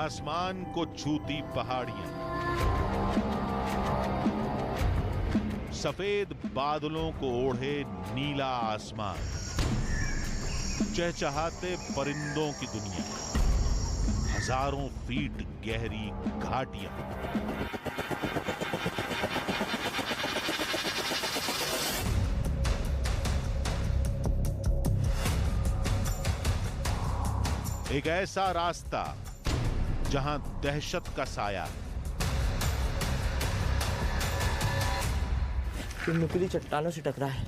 आसमान को छूती पहाड़ियां, सफेद बादलों को ओढ़े नीला आसमान, चहचहाते परिंदों की दुनिया, हजारों फीट गहरी घाटियां, एक ऐसा रास्ता जहां दहशत का साया है। तुम नुकीली चट्टानों से टकरा है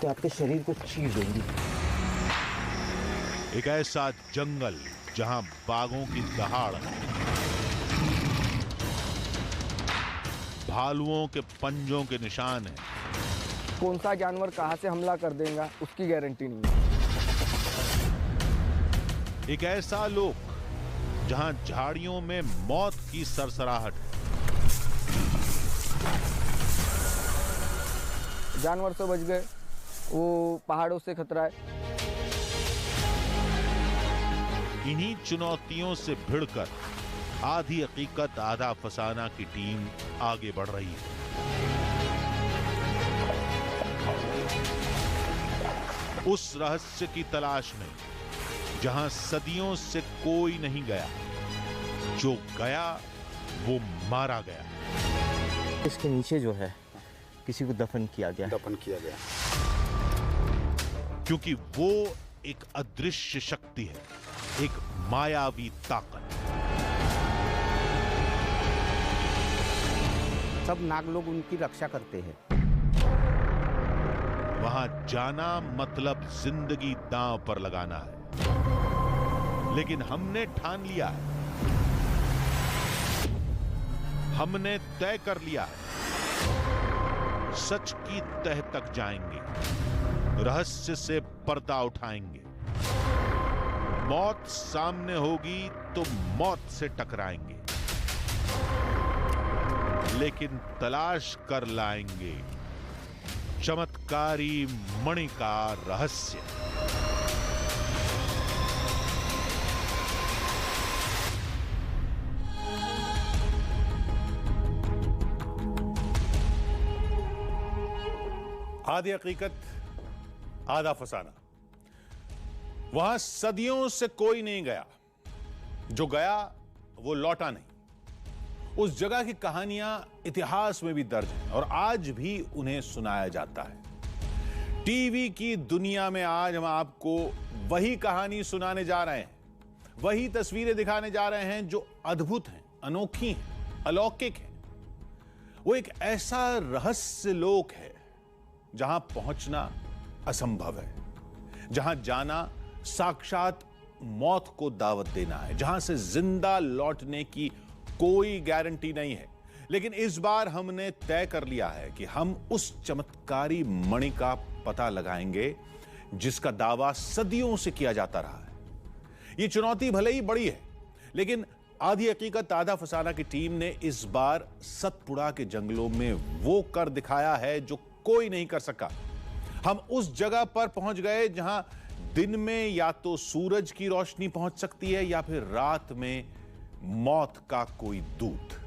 तो आपके शरीर को चीर देंगी। एक ऐसा जंगल जहां बाघों की दहाड़, भालुओं के पंजों के निशान हैं। कौन सा जानवर कहां से हमला कर देगा उसकी गारंटी नहीं है। एक ऐसा लोक जहां झाड़ियों में मौत की सरसराहट है। जानवर तो बच गए, वो पहाड़ों से खतरा है। इन्हीं चुनौतियों से भिड़कर आधी हकीकत आधा फसाना की टीम आगे बढ़ रही है। उस रहस्य की तलाश में जहां सदियों से कोई नहीं गया, जो गया वो मारा गया। इसके नीचे जो है किसी को दफन किया गया। क्योंकि वो एक अदृश्य शक्ति है, एक मायावी ताकत। सब नाग लोग उनकी रक्षा करते हैं। वहां जाना मतलब जिंदगी दांव पर लगाना है। लेकिन हमने ठान लिया है, हमने तय कर लिया है, सच की तह तक जाएंगे, रहस्य से पर्दा उठाएंगे। मौत सामने होगी तो मौत से टकराएंगे, लेकिन तलाश कर लाएंगे चमत्कारी मणि का रहस्य। आधी हकीकत आधा फसाना। वहां सदियों से कोई नहीं गया, जो गया वो लौटा नहीं। उस जगह की कहानियां इतिहास में भी दर्ज हैं और आज भी उन्हें सुनाया जाता है। टीवी की दुनिया में आज हम आपको वही कहानी सुनाने जा रहे हैं, वही तस्वीरें दिखाने जा रहे हैं जो अद्भुत हैं, अनोखी हैं, अलौकिक हैं। वो एक ऐसा रहस्य लोक है जहां पहुंचना असंभव है, जहां जाना साक्षात मौत को दावत देना है, जहां से जिंदा लौटने की कोई गारंटी नहीं है। लेकिन इस बार हमने तय कर लिया है कि हम उस चमत्कारी मणि का पता लगाएंगे जिसका दावा सदियों से किया जाता रहा है। यह चुनौती भले ही बड़ी है, लेकिन आधी हकीकत आधा फसाना की टीम ने इस बार सतपुड़ा के जंगलों में वो कर दिखाया है जो कोई नहीं कर सका। हम उस जगह पर पहुंच गए जहां दिन में या तो सूरज की रोशनी पहुंच सकती है या फिर रात में मौत का कोई दूत।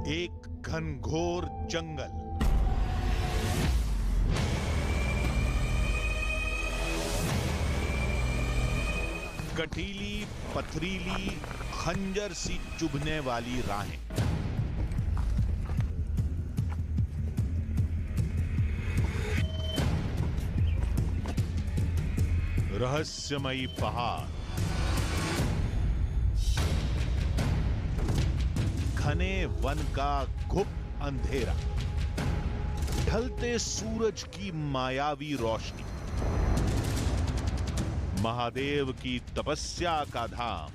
एक घनघोर जंगल, कटीली पथरीली खंजर सी चुभने वाली राहें, रहस्यमयी पहाड़, घने वन का घुप अंधेरा, ढलते सूरज की मायावी रोशनी, महादेव की तपस्या का धाम।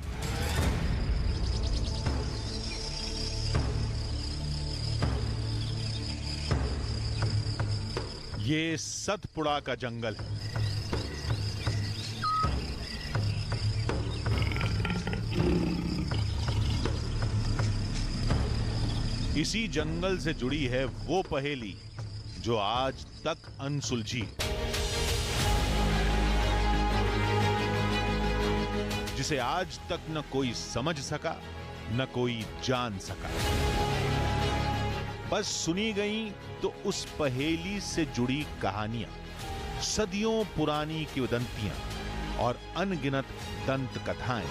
ये सतपुड़ा का जंगल है। इसी जंगल से जुड़ी है वो पहेली जो आज तक अनसुलझी है, जिसे आज तक न कोई समझ सका न कोई जान सका। बस सुनी गई तो उस पहेली से जुड़ी कहानियां, सदियों पुरानी किंवदंतियां और अनगिनत दंत कथाएं।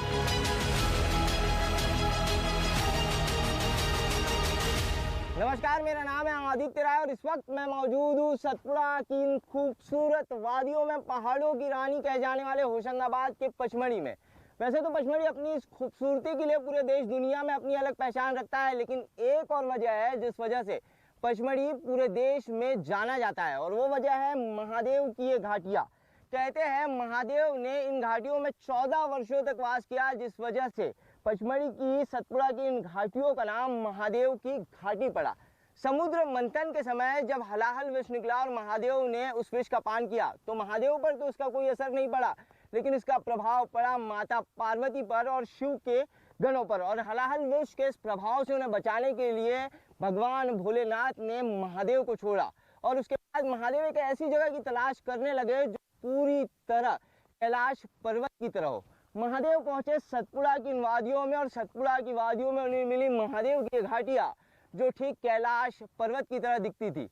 नमस्कार, मेरा नाम है आदित्य राय और इस वक्त मैं मौजूद हूँ सतपुड़ा की इन खूबसूरत वादियों में, पहाड़ों की रानी कहे जाने वाले होशंगाबाद के पचमढ़ी में। वैसे तो पचमढ़ी अपनी इस खूबसूरती के लिए पूरे देश दुनिया में अपनी अलग पहचान रखता है, लेकिन एक और वजह है जिस वजह से पचमढ़ी पूरे देश में जाना जाता है, और वो वजह है महादेव की ये घाटियाँ। कहते हैं महादेव ने इन घाटियों में 14 वर्षों तक वास किया, जिस वजह से पचमढ़ी की सतपुड़ा की इन घाटियों का नाम महादेव की घाटी पड़ा। समुद्र मंथन के समय जब हलाहल विष निकला और महादेव ने उस विष का पान किया तो महादेव पर तो उसका कोई असर नहीं पड़ा, लेकिन इसका प्रभाव पड़ा माता पार्वती पर और शिव के गणों पर। और हलाहल विष के इस प्रभाव से उन्हें बचाने के लिए भगवान भोलेनाथ ने महादेव को छोड़ा, और उसके बाद महादेव एक ऐसी जगह की तलाश करने लगे जो पूरी तरह कैलाश पर्वत की तरह हो। महादेव पहुंचे सतपुड़ा की इन वादियों में, और सतपुड़ा की वादियों में उन्हें मिली महादेव की घाटियाँ जो ठीक कैलाश पर्वत की तरह दिखती थी।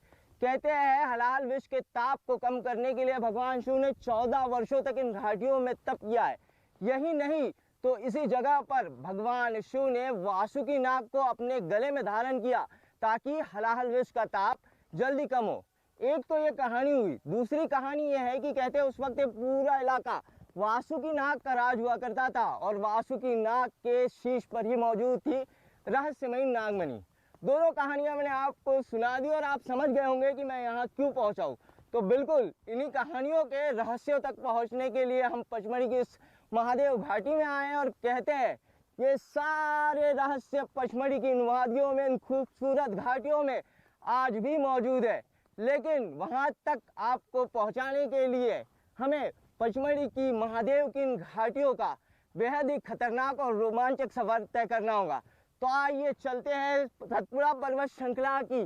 कहते हैं हलाहल विष के ताप को कम करने के लिए भगवान शिव ने 14 वर्षों तक इन घाटियों में तप किया है। यही नहीं तो इसी जगह पर भगवान शिव ने वासुकी नाग को अपने गले में धारण किया ताकि हलाहल विष का ताप जल्दी कम हो। एक तो ये कहानी हुई। दूसरी कहानी ये है कि कहते हैं उस वक्त पूरा इलाका वासुकी नाग का राज हुआ करता था, और वासुकी नाग के शीश पर ही मौजूद थी रहस्यमयी नागमणि। दोनों कहानियां मैंने आपको सुना दी और आप समझ गए होंगे कि मैं यहाँ क्यों पहुँचा हूँ। तो बिल्कुल इन्हीं कहानियों के रहस्यों तक पहुँचने के लिए हम पचमढ़ी की इस महादेव घाटी में आए हैं, और कहते हैं ये सारे रहस्य पचमढ़ी की इन वादियों में, इन खूबसूरत घाटियों में आज भी मौजूद है। लेकिन वहाँ तक आपको पहुँचाने के लिए हमें पचमढ़ी की महादेव की इन घाटियों का बेहद ही खतरनाक और रोमांचक सफर तय करना होगा। तो आइए चलते हैं सतपुड़ा पर्वत श्रृंखला की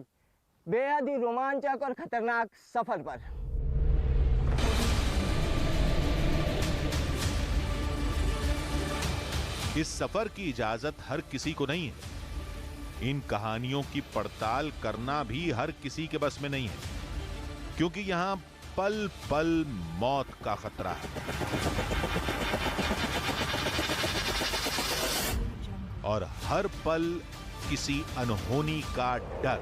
बेहद ही रोमांचक और खतरनाक सफर पर। इस सफर की इजाजत हर किसी को नहीं है। इन कहानियों की पड़ताल करना भी हर किसी के बस में नहीं है, क्योंकि यहां पल पल मौत का खतरा है, और हर पल किसी अनहोनी का डर।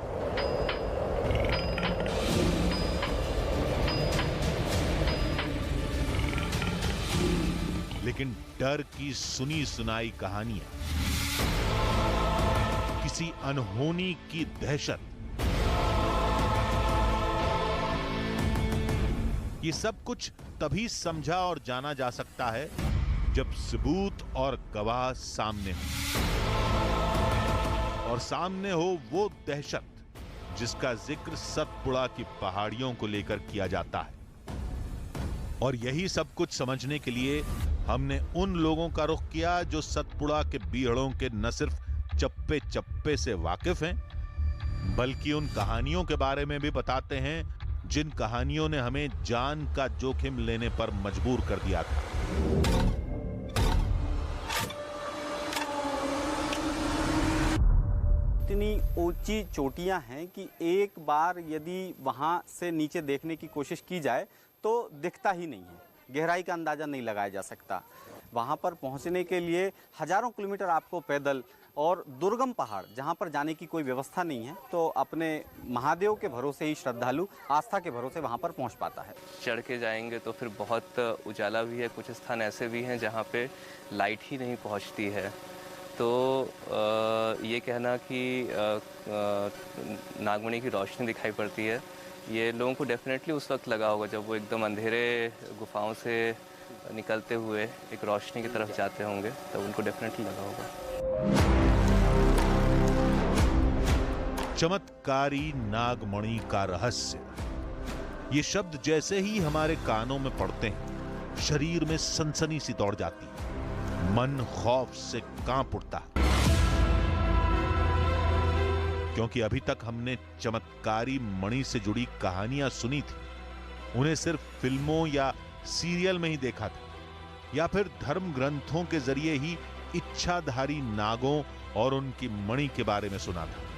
लेकिन डर की सुनी सुनाई कहानियां, किसी अनहोनी की दहशत, ये सब कुछ तभी समझा और जाना जा सकता है जब सबूत और गवाह सामने हो, और सामने हो वो दहशत जिसका जिक्र सतपुड़ा की पहाड़ियों को लेकर किया जाता है। और यही सब कुछ समझने के लिए हमने उन लोगों का रुख किया जो सतपुड़ा के बीहड़ों के न सिर्फ चप्पे चप्पे से वाकिफ हैं, बल्कि उन कहानियों के बारे में भी बताते हैं जिन कहानियों ने हमें जान का जोखिम लेने पर मजबूर कर दिया था। इतनी ऊंची चोटियां हैं कि एक बार यदि वहां से नीचे देखने की कोशिश की जाए तो दिखता ही नहीं है, गहराई का अंदाजा नहीं लगाया जा सकता। वहां पर पहुंचने के लिए हजारों किलोमीटर आपको पैदल, और दुर्गम पहाड़ जहां पर जाने की कोई व्यवस्था नहीं है, तो अपने महादेव के भरोसे ही श्रद्धालु आस्था के भरोसे वहां पर पहुंच पाता है। चढ़ के जाएंगे तो फिर बहुत उजाला भी है, कुछ स्थान ऐसे भी हैं जहां पे लाइट ही नहीं पहुंचती है। तो ये कहना कि नागमणि की रोशनी दिखाई पड़ती है, ये लोगों को डेफिनेटली उस वक्त लगा होगा जब वो एकदम अंधेरे गुफाओं से निकलते हुए एक रोशनी की तरफ जाते होंगे तब उनको डेफिनेटली लगा होगा। चमत्कारी नागमणि का रहस्य, ये शब्द जैसे ही हमारे कानों में पड़ते हैं शरीर में सनसनी सी दौड़ जाती है, मन खौफ से कांप उठता है। क्योंकि अभी तक हमने चमत्कारी मणि से जुड़ी कहानियां सुनी थी, उन्हें सिर्फ फिल्मों या सीरियल में ही देखा था, या फिर धर्म ग्रंथों के जरिए ही इच्छाधारी नागों और उनकी मणि के बारे में सुना था।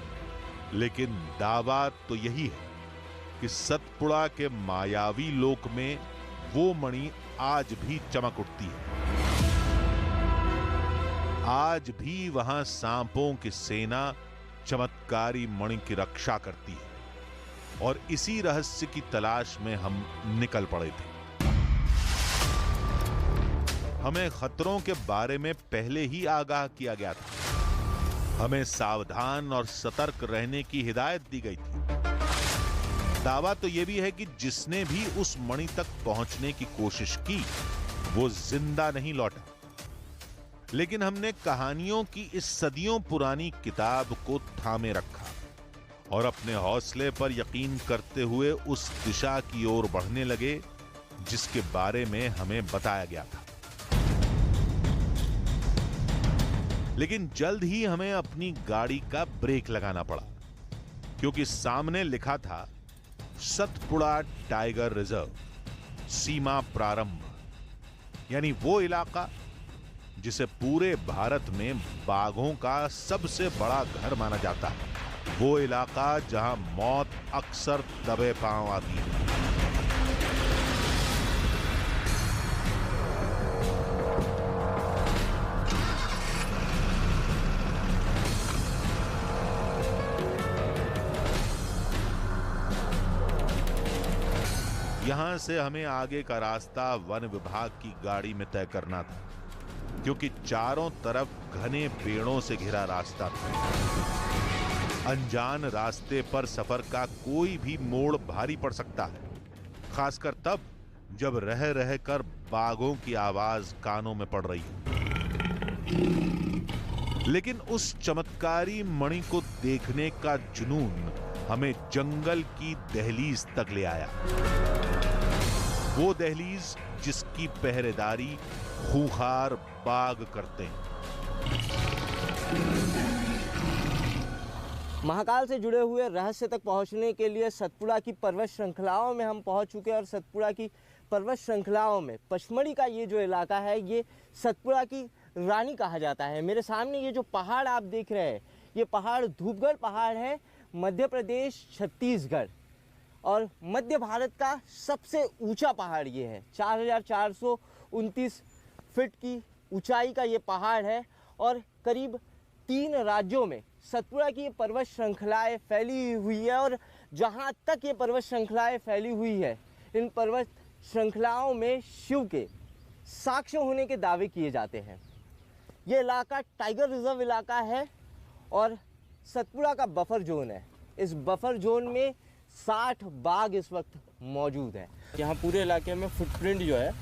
लेकिन दावा तो यही है कि सतपुड़ा के मायावी लोक में वो मणि आज भी चमक उठती है। आज भी वहां सांपों की सेना चमत्कारी मणि की रक्षा करती है, और इसी रहस्य की तलाश में हम निकल पड़े थे। हमें खतरों के बारे में पहले ही आगाह किया गया था, हमें सावधान और सतर्क रहने की हिदायत दी गई थी। दावा तो यह भी है कि जिसने भी उस मणि तक पहुंचने की कोशिश की वो जिंदा नहीं लौटा। लेकिन हमने कहानियों की इस सदियों पुरानी किताब को थामे रखा और अपने हौसले पर यकीन करते हुए उस दिशा की ओर बढ़ने लगे जिसके बारे में हमें बताया गया था। लेकिन जल्द ही हमें अपनी गाड़ी का ब्रेक लगाना पड़ा, क्योंकि सामने लिखा था सतपुड़ा टाइगर रिजर्व, सीमा प्रारंभ, यानी वो इलाका जिसे पूरे भारत में बाघों का सबसे बड़ा घर माना जाता है, वो इलाका जहां मौत अक्सर दबे पांव आती है। यहां से हमें आगे का रास्ता वन विभाग की गाड़ी में तय करना था, क्योंकि चारों तरफ घने पेड़ों से घिरा रास्ता था। अनजान रास्ते पर सफर का कोई भी मोड़ भारी पड़ सकता है, खासकर तब जब रह रहकर बाघों की आवाज कानों में पड़ रही हो। लेकिन उस चमत्कारी मणि को देखने का जुनून हमें जंगल की दहलीज तक ले आया, वो दहलीज जिसकी पहरेदारी खूंखार बाघ करते हैं। महाकाल से जुड़े हुए रहस्य तक पहुंचने के लिए सतपुड़ा की पर्वत श्रृंखलाओं में हम पहुंच चुके हैं, और सतपुड़ा की पर्वत श्रृंखलाओं में पचमढ़ी का ये जो इलाका है ये सतपुड़ा की रानी कहा जाता है। मेरे सामने ये जो पहाड़ आप देख रहे हैं, ये पहाड़ धूपगढ़ पहाड़ है, मध्य प्रदेश छत्तीसगढ़ और मध्य भारत का सबसे ऊंचा पहाड़ ये है। 4429 फीट की ऊंचाई का ये पहाड़ है, और करीब 3 राज्यों में सतपुड़ा की ये पर्वत श्रृंखलाएं फैली हुई है। और जहाँ तक ये पर्वत श्रृंखलाएं फैली हुई है, इन पर्वत श्रृंखलाओं में शिव के साक्ष्य होने के दावे किए जाते हैं। ये इलाका टाइगर रिजर्व इलाका है और सतपुड़ा का बफर जोन है। इस बफर जोन में 60 बाघ इस वक्त मौजूद है। यहाँ पूरे इलाके में फुटप्रिंट जो है,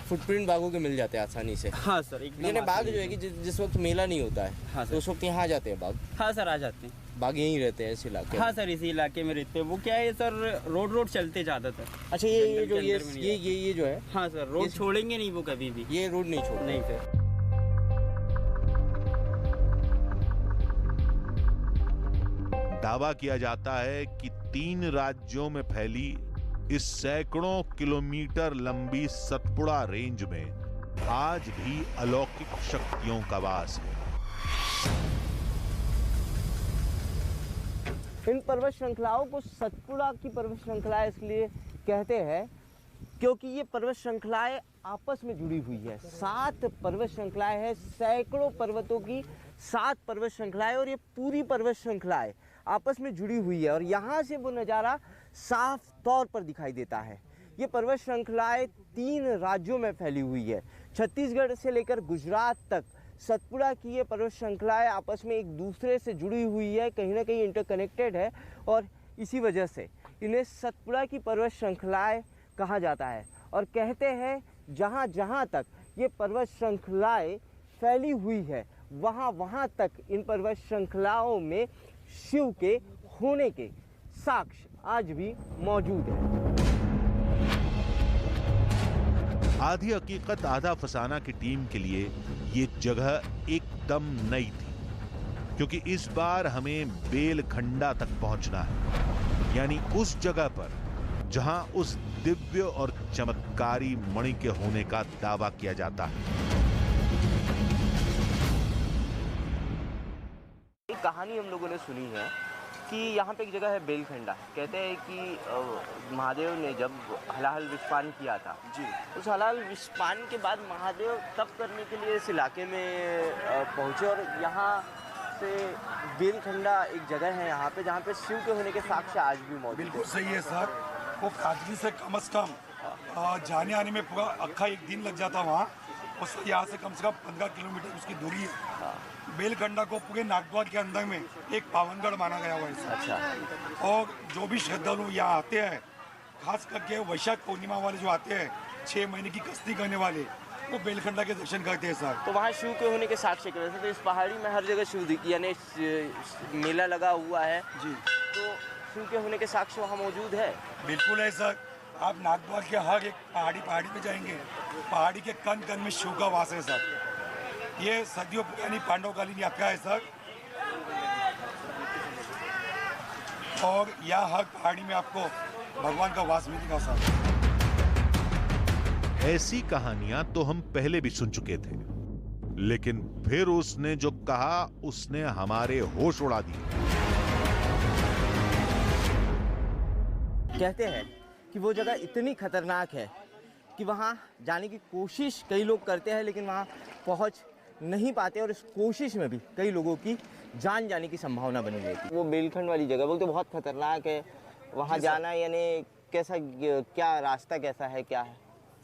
फुटप्रिंट बाघों के मिल जाते हैं आसानी से। हाँ सर, यानी बाघ जो है कि जिस वक्त मेला नहीं होता है, हाँ सर, तो उस वक्त यहाँ आ जाते हैं बाघ। हाँ सर, आ जाते हैं। बाघ यहीं रहते हैं इस इलाके में। हाँ सर, इसी इलाके में रहते हैं। वो क्या है सर, रोड चलते ज़्यादातर। अच्छा, ये जो ये जो है, हाँ सर, रोड छोड़ेंगे नहीं वो कभी भी। ये रोड नहीं छोड़ नहीं सर। दावा किया जाता है कि 3 राज्यों में फैली इस सैकड़ों किलोमीटर लंबी सतपुड़ा रेंज में आज भी अलौकिक शक्तियों का वास है। इन पर्वत श्रृंखलाओं को सतपुड़ा की पर्वत श्रृंखलाएं इसलिए कहते हैं क्योंकि ये पर्वत श्रृंखलाएं आपस में जुड़ी हुई है। 7 पर्वत श्रृंखलाएं हैं, सैकड़ों पर्वतों की 7 पर्वत श्रृंखलाएं, और ये पूरी पर्वत श्रृंखलाएं आपस में जुड़ी हुई है। और यहाँ से वो नज़ारा साफ तौर पर दिखाई देता है। ये पर्वत श्रृंखलाएं 3 राज्यों में फैली हुई है। छत्तीसगढ़ से लेकर गुजरात तक सतपुड़ा की ये पर्वत श्रृंखलाएं आपस में एक दूसरे से जुड़ी हुई है, कहीं ना कहीं इंटरकनेक्टेड है, और इसी वजह से इन्हें सतपुड़ा की पर्वत श्रृंखलाएं कहा जाता है। और कहते हैं जहाँ जहाँ तक ये पर्वत श्रृंखलाएं फैली हुई है वहाँ वहाँ तक इन पर्वत श्रृंखलाओं में शिव के होने के साक्ष्य आज भी मौजूद हैं। आधी हकीकत आधा फसाना की टीम के लिए ये जगह एकदम नई थी, क्योंकि इस बार हमें बेलखंडा तक पहुंचना है, यानी उस जगह पर जहां उस दिव्य और चमत्कारी मणि के होने का दावा किया जाता है। एक कहानी हम लोगों ने सुनी है कि यहाँ पे एक जगह है बेलखंडा। कहते हैं कि महादेव ने जब हलाहल विषपान किया था जी, उस हलाहल विषपान के बाद महादेव तप करने के लिए इस इलाके में पहुँचे और यहाँ से बेलखंडा एक जगह है यहाँ पे जहाँ पे शिव के होने के साक्ष्य आज भी मौजूद है। बिल्कुल सही है सर। वो काजली से कम जाने आने में पूरा अक्खा एक दिन लग जाता वहाँ, और यहाँ से कम 15 किलोमीटर उसकी दूरी है। बेलखंडा को पूरे नागद्वार के अंदर में एक पावनगढ़ माना गया हुआ है सर। अच्छा। और जो भी श्रद्धालु यहाँ आते हैं, खास करके वैशाख पूर्णिमा वाले जो आते हैं 6 महीने की कस्ती करने वाले, वो बेलखंडा के दर्शन करते हैं सर। तो वहाँ शिव के होने के साक्ष्य के वजह से तो इस पहाड़ी में हर जगह शिव यानी मेला लगा हुआ है जी, तो शिव के होने के साक्ष्य वहाँ मौजूद है। बिल्कुल है सर। आप नागद्वार के हर एक पहाड़ी पे जाएंगे, पहाड़ी के कन कन में शिव का वास है सर। ये सदियों पुरानी पांडवकालीन यात्रा है सर, और यहाँ हर पहाड़ी में आपको भगवान का वास मिलेगा सर। ऐसी कहानियां तो हम पहले भी सुन चुके थे, लेकिन फिर उसने जो कहा उसने हमारे होश उड़ा दिए। कहते हैं कि वो जगह इतनी खतरनाक है कि वहाँ जाने की कोशिश कई लोग करते हैं लेकिन वहाँ पहुँच नहीं पाते, और इस कोशिश में भी कई लोगों की जान जाने की संभावना बनी रहती है। वो बेलखंड वाली जगह बोलते बहुत खतरनाक है, वहाँ जाना यानी कैसा, क्या रास्ता कैसा है, क्या है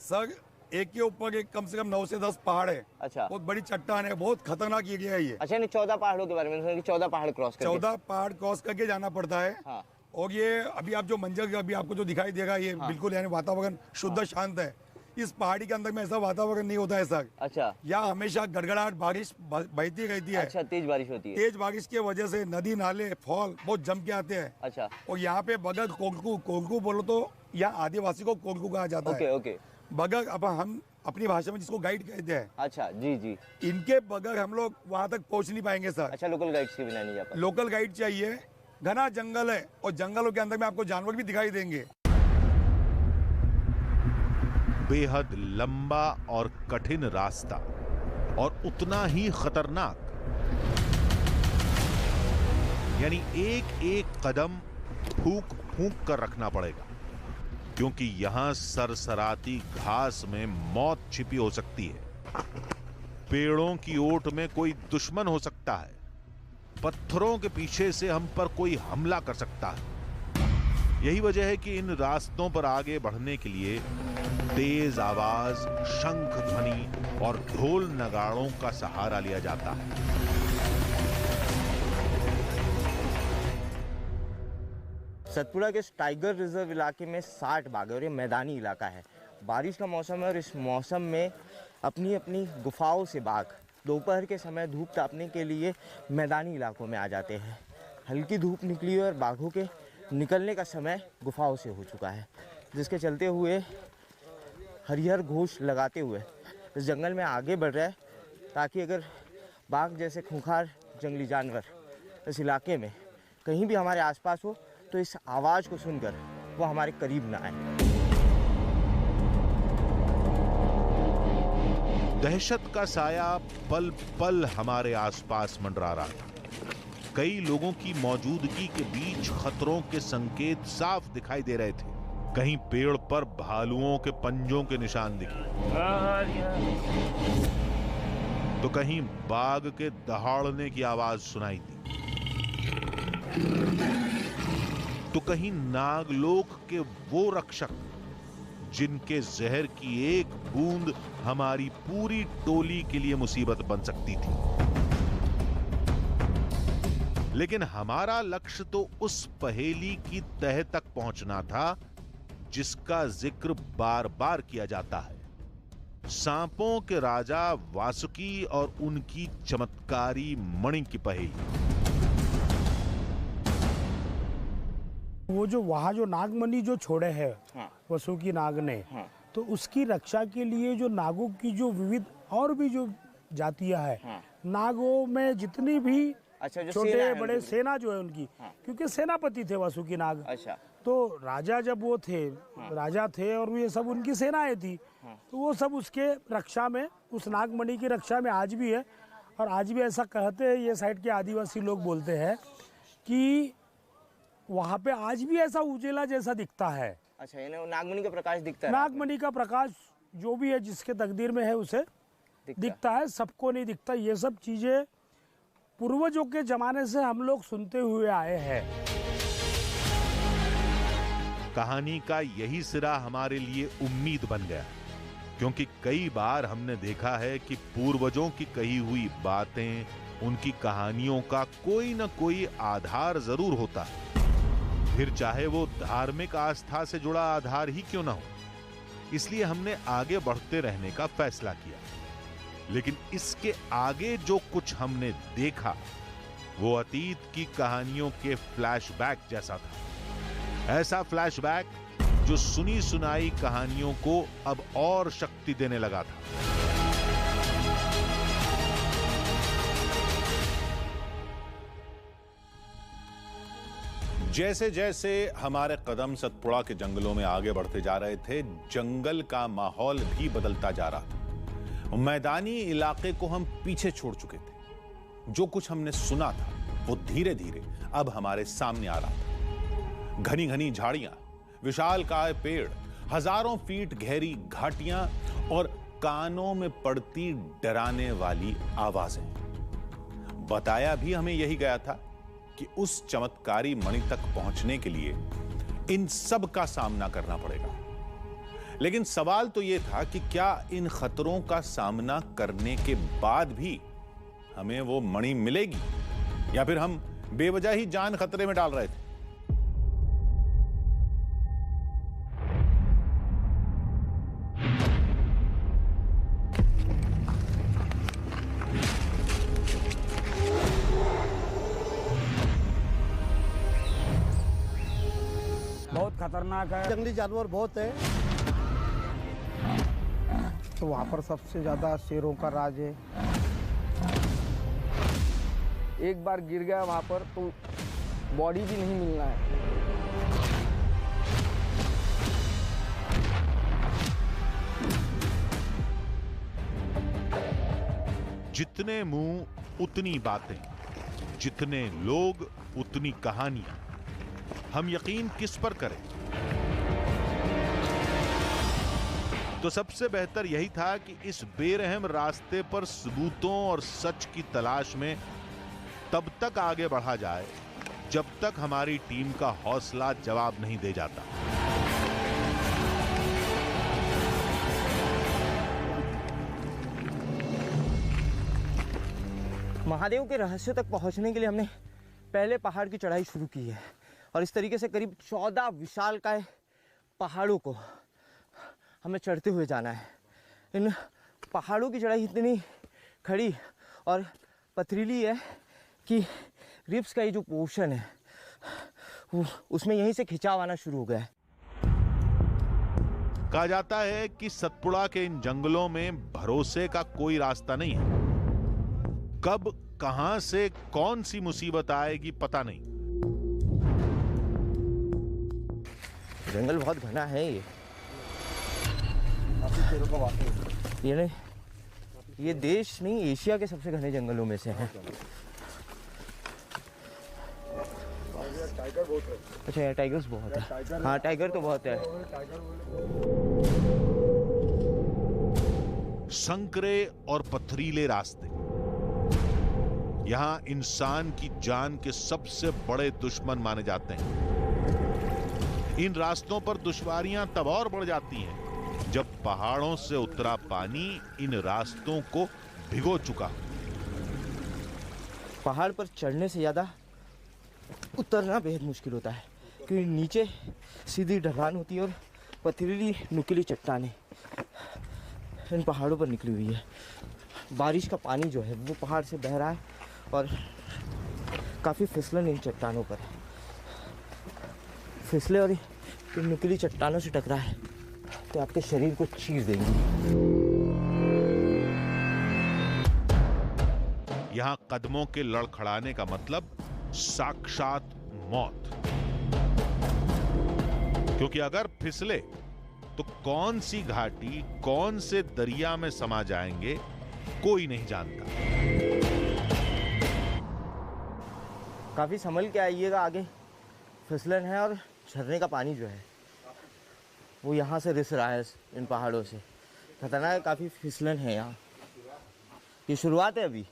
सर? एक के ऊपर एक कम से कम 9 से 10 पहाड़ है। अच्छा। बहुत बड़ी चट्टान है, बहुत खतरनाक एरिया है ये। अच्छा, नहीं 14 पहाड़ों के बारे में सुना कि 14 पहाड़ क्रॉस करके 14 पहाड़ क्रॉस करके जाना पड़ता है। हाँ। और ये अभी आप जो मंजर अभी आपको जो दिखाई देगा, ये बिल्कुल यानी वातावरण शुद्ध शांत है। इस पहाड़ी के अंदर में ऐसा वातावरण नहीं होता है सर। अच्छा। यहाँ हमेशा गड़गड़ाहट बारिश बहती रहती है। अच्छा, तेज बारिश होती है। तेज बारिश की वजह से नदी नाले फॉल बहुत जम के आते हैं। अच्छा। और यहाँ पे बगैर कोलकू बोलो तो यहाँ आदिवासी को कोलकू कहा जाता है। ओके। बगैर अब हम अपनी भाषा में जिसको गाइड कहते हैं। अच्छा, जी जी। इनके बगैर हम लोग वहाँ तक पहुँच नहीं पाएंगे सर। अच्छा, लोकल गाइड्स के बिना नहीं जा पाते। लोकल गाइड चाहिए। घना जंगल है और जंगलों के अंदर में आपको जानवर भी दिखाई देंगे। बेहद लंबा और कठिन रास्ता और उतना ही खतरनाक, यानी एक एक कदम फूंक फूंक कर रखना पड़ेगा, क्योंकि यहां सरसराती घास में मौत छिपी हो सकती है। पेड़ों की ओट में कोई दुश्मन हो सकता है, पत्थरों के पीछे से हम पर कोई हमला कर सकता है। यही वजह है कि इन रास्तों पर आगे बढ़ने के लिए तेज आवाज, शंख ध्वनि और ढोल नगाड़ों का सहारा लिया जाता है। सतपुड़ा के टाइगर रिजर्व इलाके में 60 बाग है और ये मैदानी इलाका है। बारिश का मौसम है और इस मौसम में अपनी अपनी गुफाओं से बाघ दोपहर के समय धूप तापने के लिए मैदानी इलाकों में आ जाते हैं। हल्की धूप निकली है और बाघों के निकलने का समय गुफाओं से हो चुका है, जिसके चलते हुए हरिहर घोष लगाते हुए इस जंगल में आगे बढ़ रहा है, ताकि अगर बाघ जैसे खूंखार जंगली जानवर इस इलाके में कहीं भी हमारे आसपास हो तो इस आवाज़ को सुनकर वो हमारे करीब ना आए। दहशत का साया पल पल हमारे आसपास मंडरा रहा था। कई लोगों की मौजूदगी के बीच खतरों के संकेत साफ दिखाई दे रहे थे। कहीं पेड़ पर भालुओं के पंजों के निशान दिखे, तो कहीं बाघ के दहाड़ने की आवाज सुनाई दी, तो कहीं नागलोक के वो रक्षक जिनके जहर की एक बूंद हमारी पूरी टोली के लिए मुसीबत बन सकती थी। लेकिन हमारा लक्ष्य तो उस पहेली की तह तक पहुंचना था जिसका जिक्र बार बार किया जाता है, सांपों के राजा वासुकी और उनकी चमत्कारी मणि की पहेली। वो जो वहाँ जो नागमणि जो छोड़े है हाँ। वासुकी नाग ने, हाँ। तो उसकी रक्षा के लिए जो नागों की जो विविध और भी जो जातियां है, हाँ। नागों में जितनी भी अच्छा, जो सेना छोटे है बड़े उनकी। सेना जो है उनकी, हाँ। क्योंकि सेनापति थे वासुकी नाग। अच्छा। तो राजा जब वो थे, राजा थे और ये सब उनकी सेनाएं थी, तो वो सब उसके रक्षा में, उस नागमणि की रक्षा में आज भी है। और आज भी ऐसा कहते हैं, ये साइड के आदिवासी लोग बोलते हैं कि वहाँ पे आज भी ऐसा उजेला जैसा दिखता है। अच्छा, यानी वो नागमणि का प्रकाश दिखता है। नागमणि का प्रकाश जो भी है, जिसके तकदीर में है उसे दिखता है, सबको नहीं दिखता। ये सब चीजें पूर्वजों के जमाने से हम लोग सुनते हुए आए हैं। कहानी का यही सिरा हमारे लिए उम्मीद बन गया, क्योंकि कई बार हमने देखा है कि पूर्वजों की कही हुई बातें, उनकी कहानियों का कोई न कोई आधार जरूर होता है, फिर चाहे वो धार्मिक आस्था से जुड़ा आधार ही क्यों ना हो। इसलिए हमने आगे बढ़ते रहने का फैसला किया। लेकिन इसके आगे जो कुछ हमने देखा, वो अतीत की कहानियों के फ्लैशबैक जैसा था। ऐसा फ्लैशबैक जो सुनी सुनाई कहानियों को अब और शक्ति देने लगा था। जैसे जैसे हमारे कदम सतपुड़ा के जंगलों में आगे बढ़ते जा रहे थे, जंगल का माहौल भी बदलता जा रहा था। मैदानी इलाके को हम पीछे छोड़ चुके थे। जो कुछ हमने सुना था वो धीरे धीरे अब हमारे सामने आ रहा था। घनी घनी झाड़ियां, विशालकाय पेड़, हजारों फीट गहरी घाटियां और कानों में पड़ती डराने वाली आवाजें। बताया भी हमें यही गया था कि उस चमत्कारी मणि तक पहुंचने के लिए इन सब का सामना करना पड़ेगा। लेकिन सवाल तो यह था कि क्या इन खतरों का सामना करने के बाद भी हमें वो मणि मिलेगी, या फिर हम बेवजह ही जान खतरे में डाल रहे थे। बहुत खतरनाक है, जंगली जानवर बहुत है। तो वहाँ पर सबसे ज्यादा शेरों का राज है। एक बार गिर गया वहां पर तो बॉडी भी नहीं मिलना है। जितने मुंह उतनी बातें, जितने लोग उतनी कहानियां। हम यकीन किस पर करें? तो सबसे बेहतर यही था कि इस बेरहम रास्ते पर सबूतों और सच की तलाश में तब तक आगे बढ़ा जाए जब तक हमारी टीम का हौसला जवाब नहीं दे जाता। महादेव के रहस्य तक पहुंचने के लिए हमने पहले पहाड़ की चढ़ाई शुरू की है और इस तरीके से करीब 14 विशालकाय पहाड़ों को हमें चढ़ते हुए जाना है। इन पहाड़ों की चढ़ाई इतनी खड़ी और पथरीली है कि रिब्स का ये जो पोर्शन है उसमें यहीं से खिंचाव आना शुरू हो गया है। कहा जाता है कि सतपुड़ा के इन जंगलों में भरोसे का कोई रास्ता नहीं है। कब कहां से कौन सी मुसीबत आएगी पता नहीं। जंगल बहुत घना है ये देश नहीं, एशिया के सबसे घने जंगलों में से है। अच्छा, यहाँ टाइगर्स बहुत है। हाँ, टाइगर तो बहुत है। संकरे और पथरीले रास्ते यहां इंसान की जान के सबसे बड़े दुश्मन माने जाते हैं। इन रास्तों पर दुश्वारियां तब और बढ़ जाती हैं जब पहाड़ों से उतरा पानी इन रास्तों को भिगो चुका। पहाड़ पर चढ़ने से ज्यादा उतरना बेहद मुश्किल होता है क्योंकि नीचे सीधी ढलान होती है और पथरीली नुकीली चट्टानें। इन पहाड़ों पर निकली हुई है। बारिश का पानी जो है वो पहाड़ से बह रहा है और काफ़ी फिसलन इन चट्टानों पर है। फिसले और इन नुकीली चट्टानों से टकरा है तो आपके शरीर को चीर देंगी। यहां कदमों के लड़खड़ाने का मतलब साक्षात मौत, क्योंकि अगर फिसले तो कौन सी घाटी कौन से दरिया में समा जाएंगे कोई नहीं जानता। काफ़ी संभल के आइएगा, आगे फिसलन है और झरने का पानी जो है वो यहाँ से रिस रहा है इन पहाड़ों से। खतरनाक है, काफ़ी फिसलन है यहाँ। ये शुरुआत है अभी।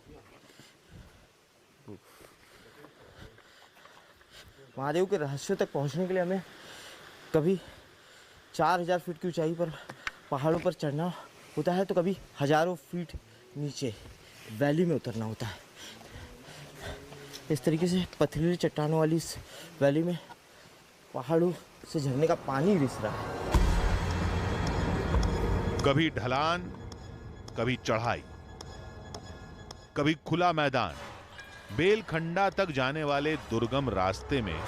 महादेव के रहस्य तक पहुँचने के लिए हमें कभी 4000 फीट की ऊंचाई पर पहाड़ों पर चढ़ना होता है तो कभी हजारों फीट नीचे वैली में उतरना होता है। इस तरीके से पथरीली चट्टानों वाली इस वैली में पहाड़ों से झरने का पानी रिस रहा है। कभी ढलान, कभी चढ़ाई, कभी खुला मैदान। बेलखंडा तक जाने वाले दुर्गम रास्ते में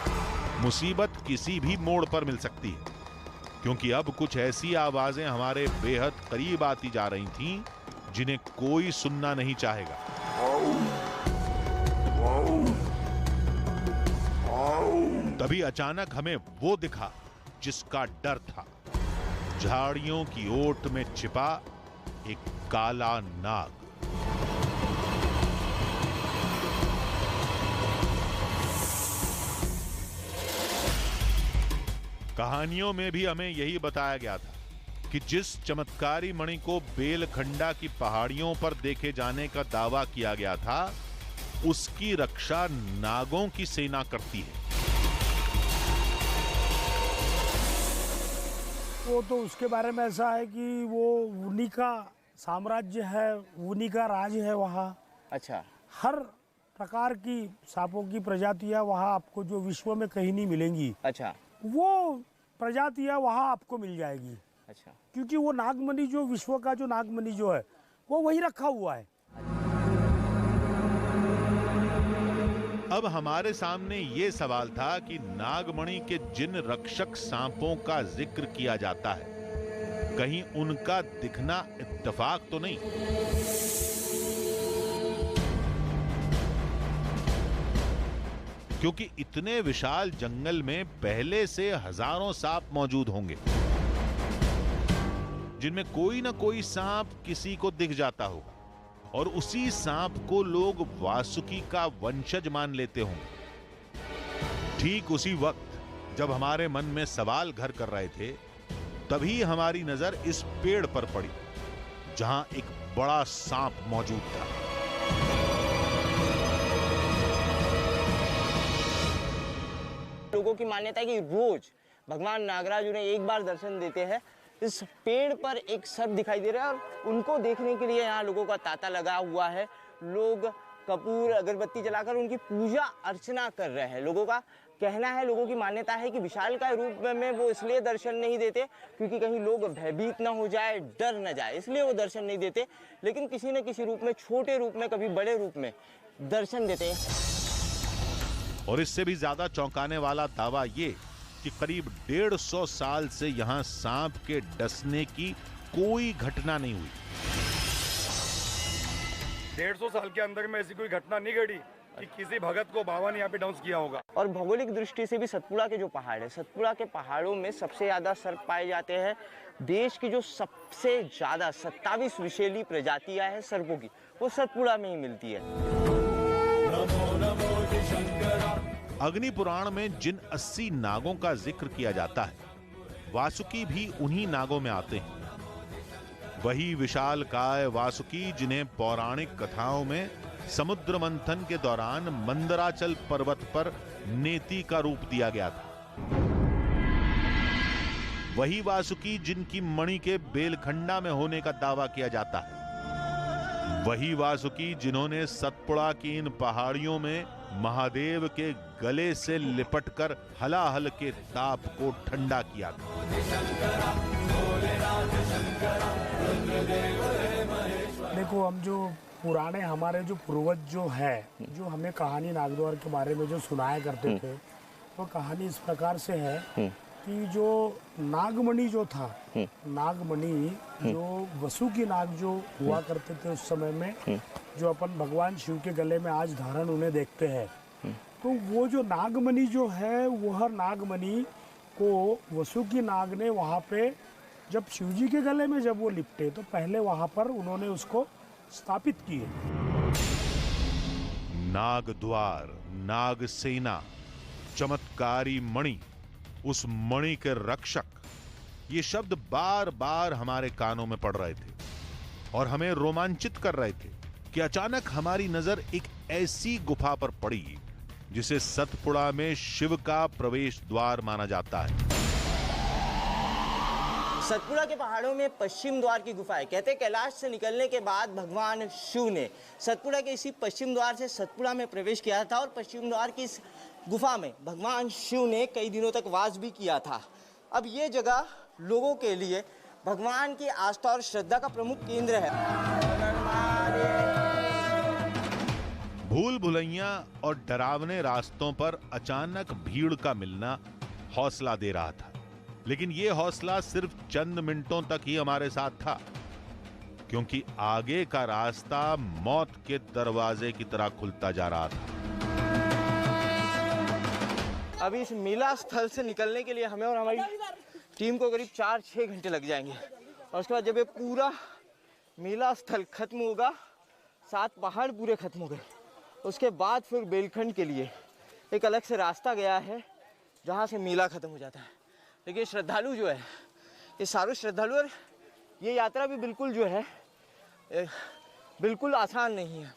मुसीबत किसी भी मोड़ पर मिल सकती है, क्योंकि अब कुछ ऐसी आवाजें हमारे बेहद करीब आती जा रही थीं जिन्हें कोई सुनना नहीं चाहेगा। तभी अचानक हमें वो दिखा जिसका डर था। झाड़ियों की ओट में छिपा एक काला नाग। कहानियों में भी हमें यही बताया गया था कि जिस चमत्कारी मणि को बेलखंडा की पहाड़ियों पर देखे जाने का दावा किया गया था, उसकी रक्षा नागों की सेना करती है। वो तो उसके बारे में ऐसा है कि वो उन्हीं का साम्राज्य है, उन्हीं का राज है वहाँ। अच्छा। हर प्रकार की सांपों की प्रजातियाँ वहाँ आपको जो विश्व में कहीं नहीं मिलेंगी। अच्छा। वो प्रजातियाँ वहाँ आपको मिल जाएगी। अच्छा। क्योंकि वो नागमणि जो विश्व का जो नागमणि जो है वो वही रखा हुआ है। अब हमारे सामने ये सवाल था कि नागमणि के जिन रक्षक सांपों का जिक्र किया जाता है, कहीं उनका दिखना इत्तेफाक तो नहीं। क्योंकि इतने विशाल जंगल में पहले से हजारों सांप मौजूद होंगे, जिनमें कोई ना कोई सांप किसी को दिख जाता होगा और उसी सांप को लोग वासुकी का वंशज मान लेते होंगे। ठीक उसी वक्त जब हमारे मन में सवाल घर कर रहे थे, तभी हमारी नजर इस पेड़ पर पड़ी जहां एक बड़ा सांप मौजूद था। लोगों की मान्यता है कि रोज भगवान नागराज उन्हें एक बार दर्शन देते हैं। इस पेड़ पर एक सर्प दिखाई दे रहा है और उनको देखने के लिए यहाँ लोगों का तांता लगा हुआ है। लोग कपूर अगरबत्ती जलाकर उनकी पूजा अर्चना कर रहे हैं। लोगों का कहना है, लोगों की मान्यता है कि विशालकाय रूप में वो इसलिए दर्शन नहीं देते क्योंकि कहीं लोग भयभीत ना हो जाए, डर न जाए, इसलिए वो दर्शन नहीं देते। लेकिन किसी न किसी रूप में, छोटे रूप में, कभी बड़े रूप में दर्शन देते हैं। और इससे भी ज्यादा चौंकाने वाला दावा ये कि करीब 150 साल से यहां सांप के डसने की कोई घटना नहीं हुई। 150 साल के अंदर में ऐसी कोई घटना नहीं घटी कि किसी भगत को बाबा ने यहाँ पे डांस किया होगा। और भौगोलिक दृष्टि से भी सतपुड़ा के जो पहाड़ है, सतपुड़ा के पहाड़ों में सबसे ज्यादा सर्प पाए जाते हैं। देश की जो सबसे ज्यादा 27 विषैली प्रजातियां हैं सर्पों की, वो सतपुड़ा में ही मिलती है। अग्नि पुराण में जिन 80 नागों का जिक्र किया जाता है, वासुकी भी उन्हीं नागों में आते हैं। वही विशालकाय वासुकी जिन्हें पौराणिक कथाओं में समुद्र मंथन के दौरान मंदराचल पर्वत पर नेति का रूप दिया गया था। वही वासुकी जिनकी मणि के बेलखंडा में होने का दावा किया जाता है। वही वासुकी जिन्होंने सतपुड़ा की इन पहाड़ियों में महादेव के गले से लिपटकर हलाहल के ताप को ठंडा किया था। देखो, हम जो पुराने हमारे जो पूर्वज जो है, जो हमें कहानी नागद्वार के बारे में जो सुनाया करते थे, वो कहानी इस प्रकार से है कि जो नागमणि जो था, नागमणि जो वसु की नाग जो हुआ करते थे उस समय में, जो अपन भगवान शिव के गले में आज धारण उन्हें देखते हैं, तो वो जो नागमणि जो है, वह नागमणि को वसु की नाग ने वहाँ पे जब शिव जी के गले में जब वो लिपटे, तो पहले वहाँ पर उन्होंने उसको स्थापित किए। नागद्वार, नागसेना, चमत्कारी मणि, उस मणि के रक्षक, ये शब्द बार बार हमारे कानों में पड़ रहे थे और हमें रोमांचित कर रहे थे कि अचानक हमारी नजर एक ऐसी गुफा पर पड़ी जिसे सतपुड़ा में शिव का प्रवेश द्वार माना जाता है। सतपुड़ा के पहाड़ों में पश्चिम द्वार की गुफा है। कहते कैलाश से निकलने के बाद भगवान शिव ने सतपुड़ा के इसी पश्चिम द्वार से सतपुड़ा में प्रवेश किया था और पश्चिम द्वार की इस गुफा में भगवान शिव ने कई दिनों तक वास भी किया था। अब ये जगह लोगों के लिए भगवान की आस्था और श्रद्धा का प्रमुख केंद्र है। भूल भुलैया और डरावने रास्तों पर अचानक भीड़ का मिलना हौसला दे रहा था, लेकिन यह हौसला सिर्फ चंद मिनटों तक ही हमारे साथ था, क्योंकि आगे का रास्ता मौत के दरवाजे की तरह खुलता जा रहा था। अभी इस मेला स्थल से निकलने के लिए हमें और हमारी टीम को करीब 4-6 घंटे लग जाएंगे और उसके बाद जब ये पूरा मेला स्थल खत्म होगा, 7 पहाड़ पूरे खत्म हो गए, उसके बाद फिर बेलखंड के लिए एक अलग से रास्ता गया है जहाँ से मेला खत्म हो जाता है। लेकिन श्रद्धालु जो है, ये सारे श्रद्धालु, और ये यात्रा भी बिल्कुल जो है बिल्कुल आसान नहीं है।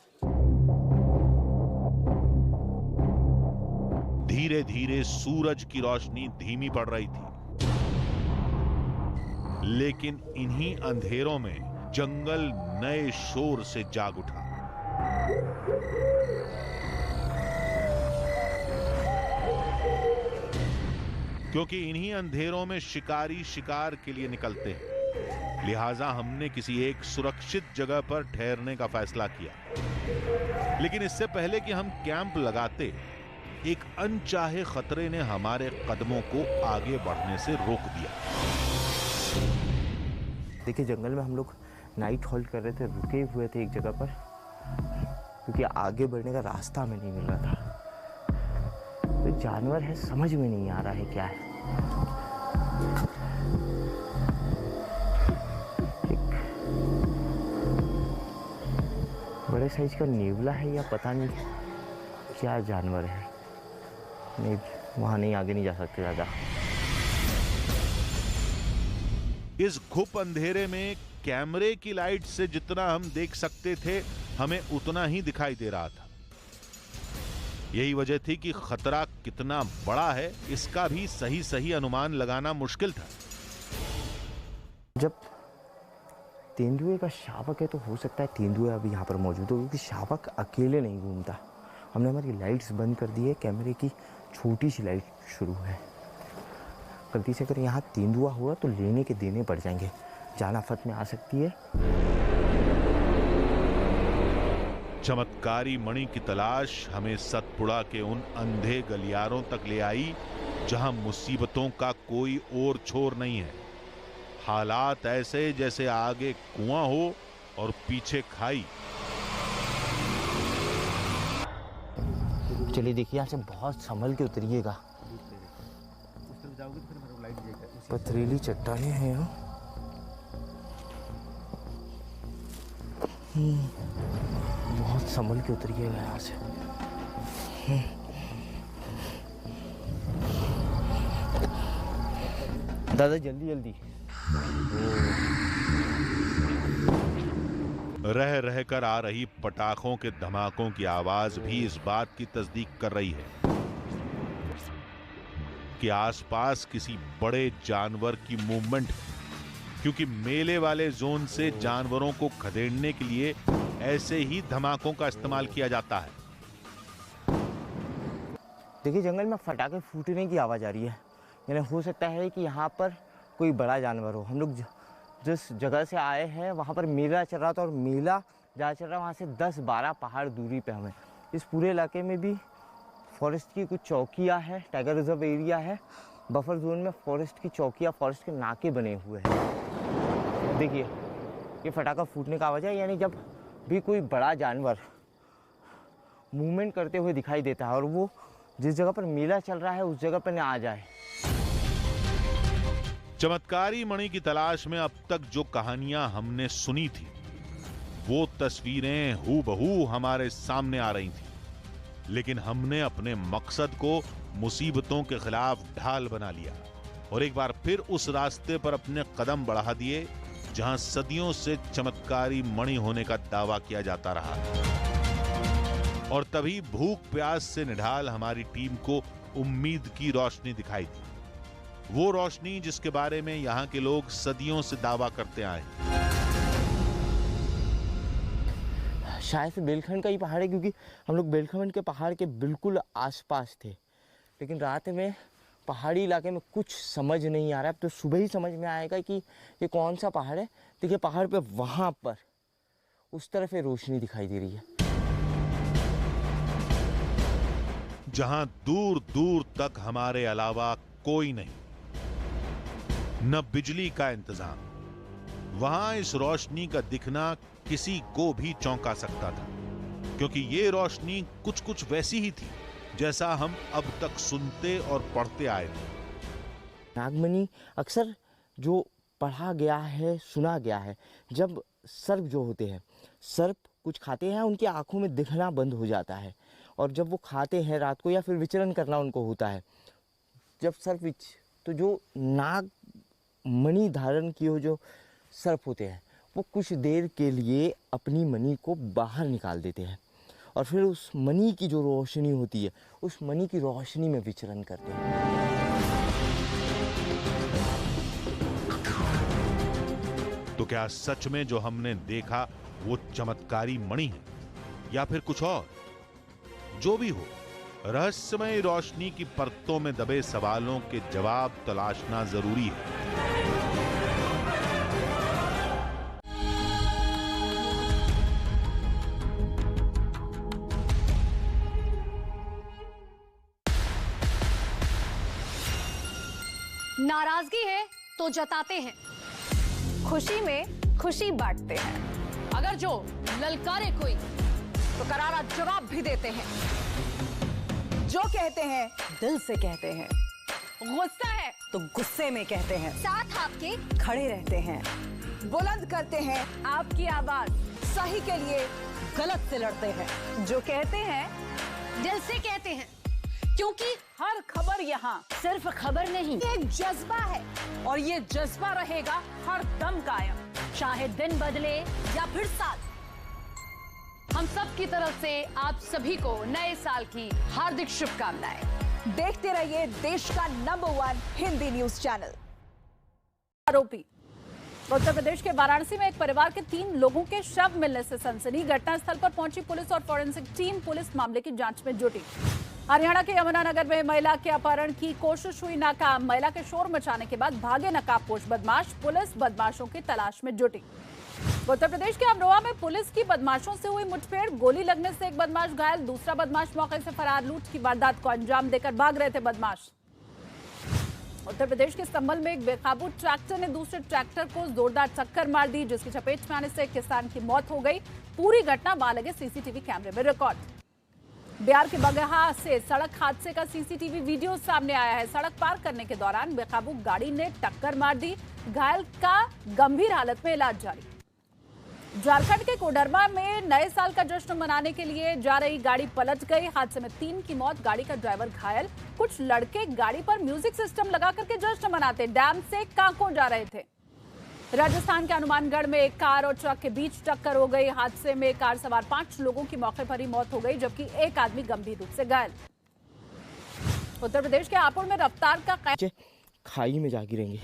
धीरे धीरे सूरज की रोशनी धीमी पड़ रही थी, लेकिन इन्हीं अंधेरों में जंगल नए शोर से जाग उठा। क्योंकि इन्हीं अंधेरों में शिकारी शिकार के लिए निकलते हैं, लिहाजा हमने किसी एक सुरक्षित जगह पर ठहरने का फैसला किया। लेकिन इससे पहले कि हम कैंप लगाते, एक अनचाहे खतरे ने हमारे कदमों को आगे बढ़ने से रोक दिया। देखिए, जंगल में हम लोग नाइट हॉल्ट कर रहे थे, रुके हुए थे एक जगह पर, क्योंकि आगे बढ़ने का रास्ता हमें नहीं मिल रहा था। तो जानवर है, समझ में नहीं आ रहा है क्या है। एक बड़े साइज का नेवला है या पता नहीं क्या जानवर है। नहीं, वहां नहीं, आगे नहीं जा सकते ज्यादा। इस घुप अंधेरे में कैमरे की लाइट से जितना हम देख सकते थे, हमें उतना ही दिखाई दे रहा था। यही वजह थी कि खतरा कितना बड़ा है, इसका भी सही सही अनुमान लगाना मुश्किल था। जब तेंदुए का शावक है तो हो सकता है तेंदुआ अभी यहाँ पर मौजूद हो, क्योंकि शावक अकेले नहीं घूमता। हमने हमारी लाइट्स बंद कर दी है, कैमरे की छोटी सी लाइट शुरू है। गलती से अगर यहाँ तेंदुआ हुआ तो लेने के देने पड़ जाएंगे, जान आफत में आ सकती है। चमत्कारी मणि की तलाश हमें सतपुड़ा के उन अंधे गलियारों तक ले आई जहां मुसीबतों का कोई और छोर नहीं है। हालात ऐसे जैसे आगे कुआं हो और पीछे खाई। चलिए देखिए, यहाँ से बहुत संभल के उतरिएगा। पथरीली चट्टानें हैं यहाँ। बहुत संभल के उतरिएगा यहाँ से। दादा जल्दी जल्दी। रह रहकर आ रही पटाखों के धमाकों की आवाज भी इस बात की तस्दीक कर रही है कि आसपास किसी बड़े जानवर की मूवमेंट है, क्योंकि मेले वाले जोन से जानवरों को खदेड़ने के लिए ऐसे ही धमाकों का इस्तेमाल किया जाता है। देखिए, जंगल में फटाके फूटने की आवाज़ आ रही है, यानी हो सकता है कि यहाँ पर कोई बड़ा जानवर हो। हम लोग जिस जगह से आए हैं वहाँ पर मेला चल रहा था और मेला जहाँ चल रहा है वहाँ से 10-12 पहाड़ दूरी पे हमें। इस पूरे इलाके में भी फॉरेस्ट की कुछ चौकियाँ हैं, टाइगर रिजर्व एरिया है, बफर जोन में फॉरेस्ट की चौकियाँ, फॉरेस्ट के नाके बने हुए हैं। देखिए ये फटाका फूटने का आवाज़ है, यानी जब भी कोई बड़ा जानवर मूवमेंट करते हुए दिखाई देता है और वो जिस जगह पर मेला चल रहा है उस जगह पर ना आ जाए। चमत्कारी मणि की तलाश में अब तक जो कहानियां हमने सुनी थी वो तस्वीरें हूबहू हमारे सामने आ रही थी, लेकिन हमने अपने मकसद को मुसीबतों के खिलाफ ढाल बना लिया और एक बार फिर उस रास्ते पर अपने कदम बढ़ा दिए जहां सदियों से चमत्कारी मणि होने का दावा किया जाता रहा। और तभी भूख प्यास से निढाल हमारी टीम को उम्मीद की रोशनी दिखाई दी, वो रोशनी जिसके बारे में यहां के लोग सदियों से दावा करते आए। शायद से बेलखंड का ही पहाड़ है, क्योंकि हम लोग बेलखंड के पहाड़ के बिल्कुल आसपास थे, लेकिन रात में पहाड़ी इलाके में कुछ समझ नहीं आ रहा है। अब तो सुबह ही समझ में आएगा कि ये कौन सा पहाड़ है। देखिए पहाड़ पे वहां पर उस तरफ रोशनी दिखाई दे रही है, जहां दूर दूर तक हमारे अलावा कोई नहीं, न बिजली का इंतजाम। वहां इस रोशनी का दिखना किसी को भी चौंका सकता था, क्योंकि ये रोशनी कुछ कुछ वैसी ही थी जैसा हम अब तक सुनते और पढ़ते आए थे। नागमणि अक्सर जो पढ़ा गया है, सुना गया है, जब सर्प जो होते हैं, सर्प कुछ खाते हैं, उनकी आंखों में दिखना बंद हो जाता है, और जब वो खाते हैं रात को या फिर विचरण करना उनको होता है, जब सर्प तो जो नाग मणि धारण किए जो सर्प होते हैं वो कुछ देर के लिए अपनी मणि को बाहर निकाल देते हैं और फिर उस मणि की जो रोशनी होती है उस मणि की रोशनी में विचरण करते हैं। तो क्या सच में जो हमने देखा वो चमत्कारी मणि है या फिर कुछ और? जो भी हो, रहस्यमय रोशनी की परतों में दबे सवालों के जवाब तलाशना जरूरी है। नाराजगी है तो जताते हैं, खुशी में खुशी बांटते हैं, अगर जो ललकारे कोई तो करारा जवाब भी देते हैं, जो कहते हैं दिल से कहते हैं, गुस्सा है तो गुस्से में कहते हैं, साथ आपके खड़े रहते हैं, बुलंद करते हैं आपकी आवाज, सही के लिए गलत से लड़ते हैं, जो कहते हैं दिल से कहते हैं, क्योंकि हर खबर यहाँ सिर्फ खबर नहीं, एक जज्बा है और ये जज्बा रहेगा हर दम कायम, चाहे दिन बदले या फिर साल। हम सब की तरफ से आप सभी को नए साल की हार्दिक शुभकामनाएं। देखते रहिए देश का नंबर 1 हिंदी न्यूज चैनल। आरोपी उत्तर प्रदेश के वाराणसी में एक परिवार के 3 लोगों के शव मिलने से सनसनी। घटनास्थल पर पहुंची पुलिस और फॉरेंसिक टीम पुलिस मामले की जांच में जुटी। हरियाणा के यमुनानगर में महिला के अपहरण की कोशिश हुई नाकाम। महिला के शोर मचाने के बाद भागे नकाबपोश बदमाश, पुलिस बदमाशों की तलाश में जुटी। उत्तर प्रदेश के अमरोहा में पुलिस की बदमाशों से हुई मुठभेड़, गोली लगने से एक बदमाश घायल, दूसरा बदमाश मौके से फरार। लूट की वारदात को अंजाम देकर भाग रहे थे बदमाश। उत्तर प्रदेश के संभल में एक बेकाबू ट्रैक्टर ने दूसरे ट्रैक्टर को जोरदार टक्कर मार दी, जिसकी चपेट में आने से एक किसान की मौत हो गई। पूरी घटना वहां लगे सीसीटीवी कैमरे में रिकॉर्ड। बिहार के बगहा से सड़क हादसे का सीसीटीवी वीडियो सामने आया है। सड़क पार करने के दौरान बेकाबू गाड़ी ने टक्कर मार दी, घायल का गंभीर हालत में इलाज जारी। झारखंड के कोडरमा में नए साल का जश्न मनाने के लिए जा रही गाड़ी पलट गई। हादसे में 3 की मौत, गाड़ी का ड्राइवर घायल। कुछ लड़के गाड़ी पर म्यूजिक सिस्टम लगा करके जश्न मनाते डैम से कांको जा रहे थे। राजस्थान के हनुमानगढ़ में एक कार और ट्रक के बीच टक्कर हो गई। हादसे में कार सवार 5 लोगों की मौके पर ही मौत हो गई, जबकि एक आदमी गंभीर रूप से घायल। उत्तर प्रदेश के हापुड़ में रफ्तार का खाई में जा गिरेंगे।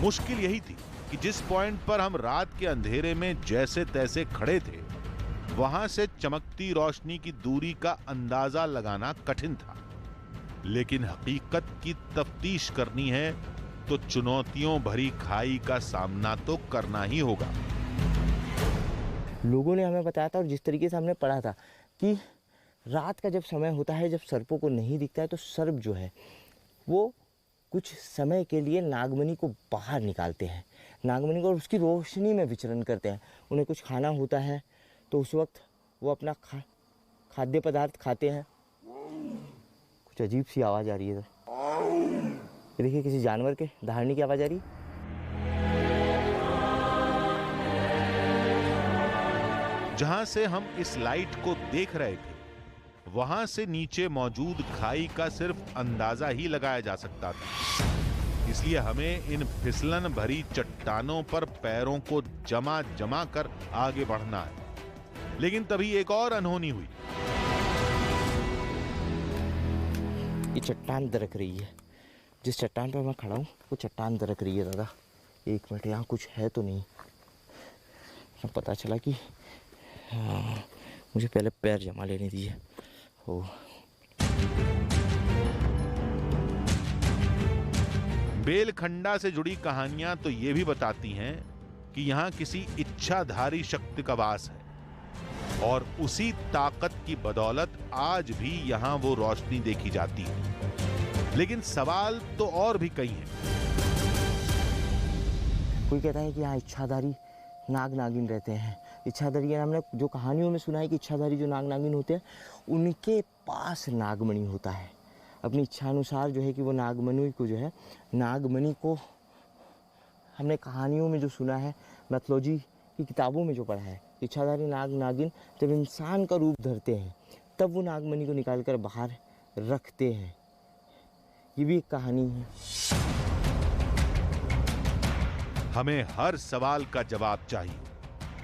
मुश्किल यही थी कि जिस पॉइंट पर हम रात के अंधेरे में जैसे तैसे खड़े थे, वहां से चमकती रोशनी की दूरी का अंदाजा लगाना कठिन था। लेकिन हकीकत की तफ्तीश करनी है तो चुनौतियों भरी खाई का सामना तो करना ही होगा। लोगों ने हमें बताया था और जिस तरीके से हमने पढ़ा था कि रात का जब समय होता है, जब सर्पों को नहीं दिखता है, तो सर्प जो है वो कुछ समय के लिए नागमणि को बाहर निकालते हैं, नागमणि को, और उसकी रोशनी में विचरण करते हैं। उन्हें कुछ खाना होता है तो उस वक्त वो अपना खाद्य पदार्थ खाते हैं। कुछ अजीब सी आवाज़ आ रही है इधर, देखिए किसी जानवर के दहाड़ने की आवाज़ आ रही है। जहां से हम इस लाइट को देख रहे थे, वहां से नीचे मौजूद खाई का सिर्फ अंदाजा ही लगाया जा सकता था। इसलिए हमें इन फिसलन भरी चट्टानों पर पैरों को जमा जमा कर आगे बढ़ना है। लेकिन तभी एक और अनहोनी हुई। ये चट्टान दरक रही है, जिस चट्टान पर मैं खड़ा हूँ वो चट्टान दरक रही है। दादा एक मिनट, यहाँ कुछ है तो नहीं? पता चला कि हाँ, मुझे पहले पैर जमा लेने दीजिए। हो बेलखंडा से जुड़ी कहानियां तो ये भी बताती हैं कि यहाँ किसी इच्छाधारी शक्ति का वास है और उसी ताकत की बदौलत आज भी यहाँ वो रोशनी देखी जाती है। लेकिन सवाल तो और भी कई हैं। कोई कहता है कि यहाँ इच्छाधारी नाग नागिन रहते हैं। इच्छाधारी, हमने जो कहानियों में सुना है कि इच्छाधारी जो नाग नागिन होते हैं उनके पास नागमणि होता है। अपनी इच्छानुसार जो है कि वो नागमणि को जो है, नागमणि को हमने कहानियों में जो सुना है, मैथोलॉजी की किताबों में जो पढ़ा है, इच्छाधारी नाग नागिन जब इंसान का रूप धरते हैं तब वो नागमणि को निकाल कर बाहर रखते हैं। ये भी एक कहानी है। हमें हर सवाल का जवाब चाहिए,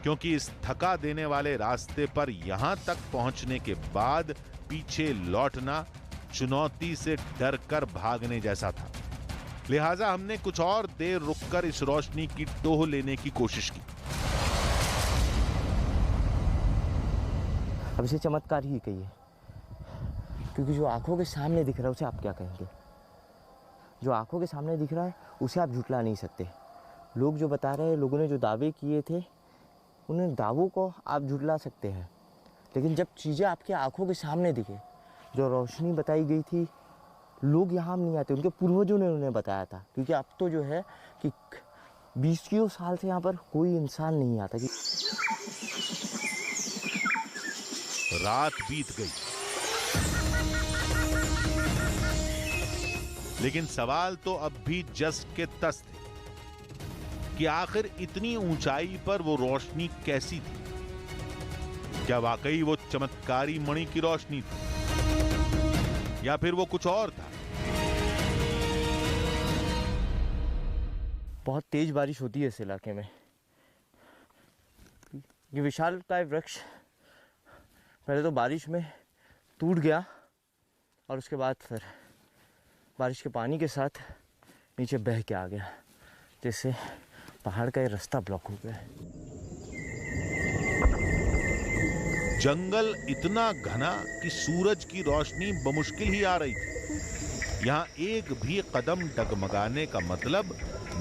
क्योंकि इस थका देने वाले रास्ते पर यहां तक पहुंचने के बाद पीछे लौटना चुनौती से डर कर भागने जैसा था। लिहाजा हमने कुछ और देर रुककर इस रोशनी की टोह लेने की कोशिश की। अब इसे चमत्कार ही कहिए, क्योंकि जो आंखों के सामने दिख रहा है उसे आप क्या कहेंगे? जो आंखों के सामने दिख रहा है उसे आप झुठला नहीं सकते। लोग जो बता रहे हैं, लोगों ने जो दावे किए थे, उन दावों को आप झुठला सकते हैं। लेकिन जब चीज़ें आपकी आंखों के सामने दिखे, जो रोशनी बताई गई थी, लोग यहाँ नहीं आते, उनके पूर्वजों ने उन्हें बताया था। क्योंकि अब तो जो है कि 20 साल से यहाँ पर कोई इंसान नहीं आता। कि रात बीत गई, लेकिन सवाल तो अब भी जस के तस थे कि आखिर इतनी ऊंचाई पर वो रोशनी कैसी थी? क्या वाकई वो चमत्कारी मणि की रोशनी थी, या फिर वो कुछ और था? बहुत तेज बारिश होती है इस इलाके में। ये विशालकाय वृक्ष पहले तो बारिश में टूट गया और उसके बाद फिर बारिश के पानी के साथ नीचे बह के आ गया, जिससे पहाड़ का ये रास्ता ब्लॉक हो गया। जंगल इतना घना कि सूरज की रोशनी बमुश्किल ही आ रही थी। यहाँ एक भी कदम डगमगाने का मतलब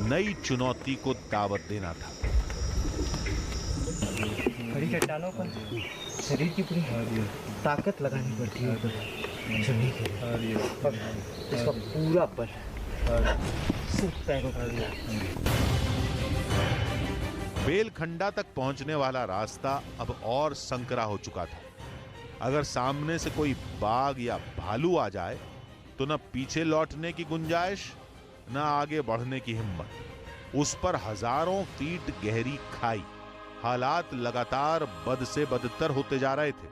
नई चुनौती को दावत देना था। बड़ी चट्टानों पर शरीर की पूरी ताकत लगानी पड़ती है चढ़ने के लिए। इसका पूरा पर सिर्फ पैरों का। बेलखंडा तक पहुंचने वाला रास्ता अब और संकरा हो चुका था। अगर सामने से कोई बाघ या भालू आ जाए तो न पीछे लौटने की गुंजाइश, न आगे बढ़ने की हिम्मत। उस पर हजारों फीट गहरी खाई। हालात लगातार बद से बदतर होते जा रहे थे।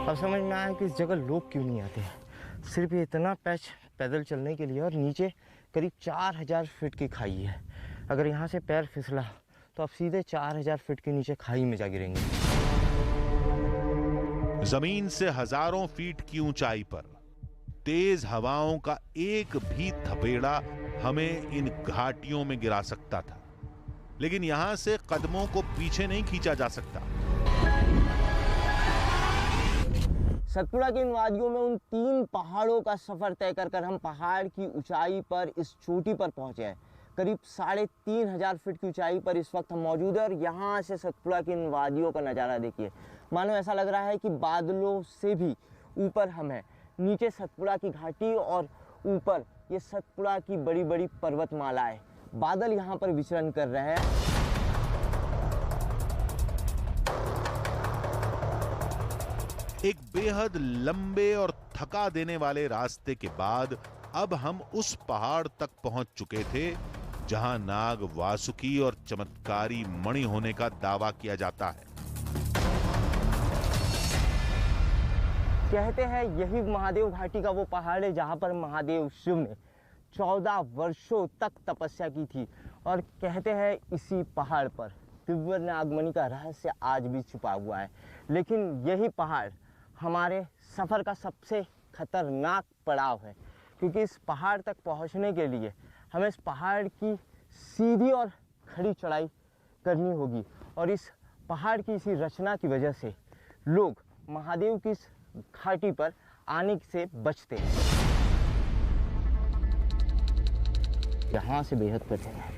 अब समझ में आया कि इस जगह लोग क्यों नहीं आते। सिर्फ ये इतना पैच पैदल चलने के लिए, और नीचे करीब 4000 फीट की खाई है। अगर यहाँ से पैर फिसला तो आप सीधे 4000 फीट के नीचे खाई में जा गिरेंगे। जमीन से हजारों फीट की ऊंचाई पर तेज हवाओं का एक भी थपेड़ा हमें इन घाटियों में गिरा सकता था, लेकिन यहां से कदमों को पीछे नहीं खींचा जा सकता। सतपुड़ा की इन वादियों में उन 3 पहाड़ों का सफर तय कर हम पहाड़ की ऊंचाई पर इस चोटी पर पहुंचे हैं। करीब 3500 फीट की ऊंचाई पर इस वक्त हम मौजूद हैं और यहाँ से सतपुड़ा की इन वादियों का नज़ारा देखिए। मानो ऐसा लग रहा है कि बादलों से भी ऊपर हम हैं। नीचे सतपुड़ा की घाटी और ऊपर ये सतपुड़ा की बड़ी बड़ी पर्वतमालाएं। बादल यहाँ पर विचरण कर रहे हैं। एक बेहद लंबे और थका देने वाले रास्ते के बाद अब हम उस पहाड़ तक पहुंच चुके थे जहां नाग वासुकी और चमत्कारी मणि होने का दावा किया जाता है। कहते हैं यही महादेव घाटी का वो पहाड़ है जहां पर महादेव शिव ने 14 वर्षों तक तपस्या की थी और कहते हैं इसी पहाड़ पर दिव्य नागमणि का रहस्य आज भी छुपा हुआ है। लेकिन यही पहाड़ हमारे सफ़र का सबसे खतरनाक पड़ाव है, क्योंकि इस पहाड़ तक पहुंचने के लिए हमें इस पहाड़ की सीधी और खड़ी चढ़ाई करनी होगी और इस पहाड़ की इसी रचना की वजह से लोग महादेव की इस घाटी पर आने से बचते हैं। यहाँ से बेहद कठिन है।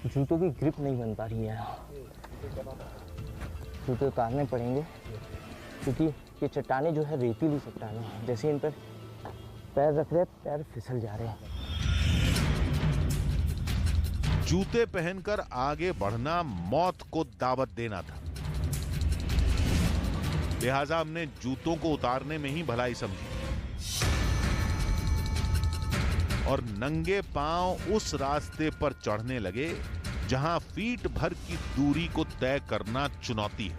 जूतों की ग्रिप नहीं बन पा रही है, जूते उतारने पड़ेंगे क्योंकि ये चट्टानें जो है रेतीली चट्टानें हैं। जैसे इन पर पैर रख रहे हैं पैर फिसल जा रहे हैं। जूते पहनकर आगे बढ़ना मौत को दावत देना था, लिहाजा हमने जूतों को उतारने में ही भलाई समझी और नंगे पांव उस रास्ते पर चढ़ने लगे जहां फीट भर की दूरी को तय करना चुनौती है।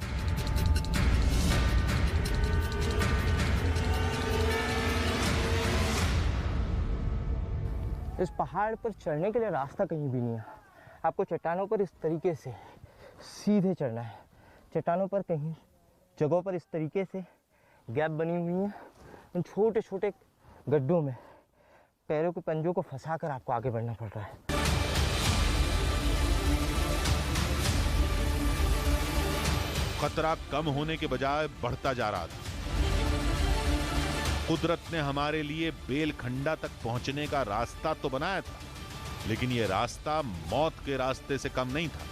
इस पहाड़ पर चढ़ने के लिए रास्ता कहीं भी नहीं है। आपको चट्टानों पर इस तरीके से सीधे चढ़ना है। चट्टानों पर कहीं जगहों पर इस तरीके से गैप बनी हुई है। इन छोटे छोटे गड्ढों में पैरों के पंजों को फंसाकर आपको आगे बढ़ना पड़ रहा है। खतरा कम होने के बजाय बढ़ता जा रहा था। कुदरत ने हमारे लिए बेलखंडा तक पहुंचने का रास्ता तो बनाया था, लेकिन यह रास्ता मौत के रास्ते से कम नहीं था।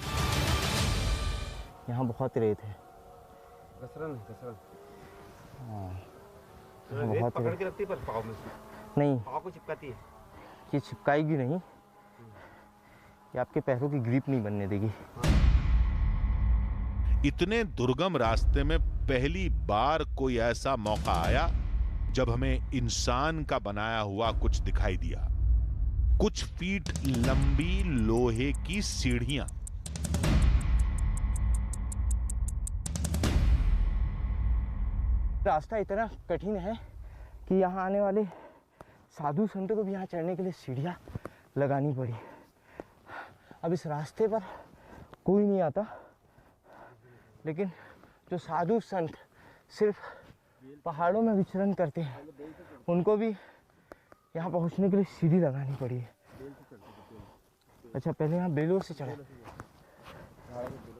यहाँ बहुत रेत है। बहुत पकड़ के रखती है पर पाँव में नहीं, पाँव को चिपकाती है। ये चिपकाएगी नहीं, ये आपके पैरों की ग्रिप नहीं बनने देगी। इतने दुर्गम रास्ते में पहली बार कोई ऐसा मौका आया जब हमें इंसान का बनाया हुआ कुछ दिखाई दिया। कुछ फीट लंबी लोहे की सीढ़ियां। रास्ता इतना कठिन है कि यहाँ आने वाले साधु संतों को भी यहाँ चढ़ने के लिए सीढ़ियाँ लगानी पड़ी। अब इस रास्ते पर कोई नहीं आता, लेकिन जो साधु संत सिर्फ पहाड़ों में विचरण करते हैं उनको भी यहाँ पहुँचने के लिए सीढ़ी लगानी पड़ी है। अच्छा, पहले यहाँ बेलों से चढ़ा।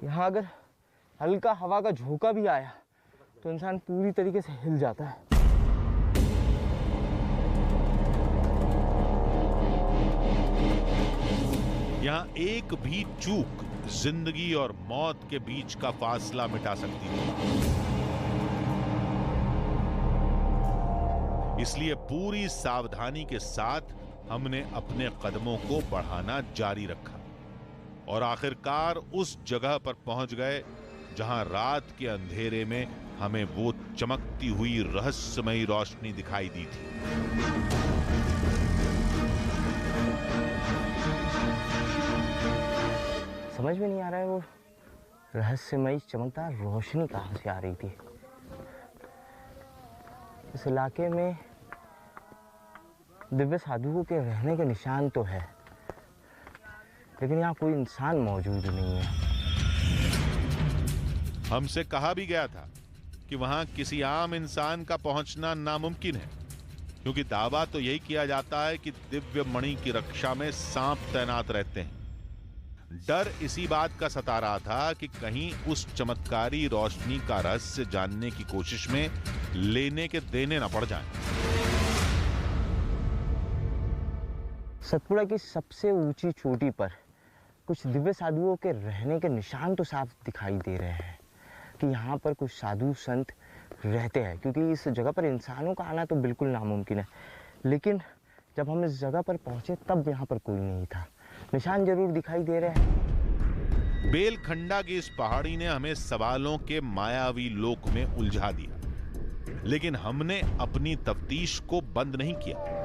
यहाँ अगर हल्का हवा का झोंका भी आया तो इंसान पूरी तरीके से हिल जाता है। यहाँ एक भी चूक जिंदगी और मौत के बीच का फासला मिटा सकती थी। इसलिए पूरी सावधानी के साथ हमने अपने कदमों को बढ़ाना जारी रखा और आखिरकार उस जगह पर पहुंच गए जहां रात के अंधेरे में हमें वो चमकती हुई रहस्यमयी रोशनी दिखाई दी थी। समझ में नहीं आ रहा है वो रहस्यमयी चमकदार रोशनी कहाँ से आ रही थी। इस इलाके में दिव्य साधुओं के रहने के निशान तो है, लेकिन यहाँ कोई इंसान मौजूद नहीं है। हमसे कहा भी गया था कि वहां किसी आम इंसान का पहुंचना नामुमकिन है, क्योंकि दावा तो यही किया जाता है कि दिव्य मणि की रक्षा में सांप तैनात रहते हैं। डर इसी बात का सता रहा था कि कहीं उस चमत्कारी रोशनी का रहस्य जानने की कोशिश में लेने के देने न पड़ जाएं। सतपुड़ा की सबसे ऊंची चोटी पर कुछ दिव्य साधुओं के रहने के निशान तो साफ दिखाई दे रहे हैं कि यहाँ पर कुछ साधु संत रहते हैं, क्योंकि इस जगह पर इंसानों का आना तो बिल्कुल नामुमकिन है। लेकिन जब हम इस जगह पर पहुंचे तब यहाँ पर कोई नहीं था। निशान जरूर दिखाई दे रहे हैं। बेलखंडा की इस पहाड़ी ने हमें सवालों के मायावी लोक में उलझा दिया, लेकिन हमने अपनी तफ्तीश को बंद नहीं किया।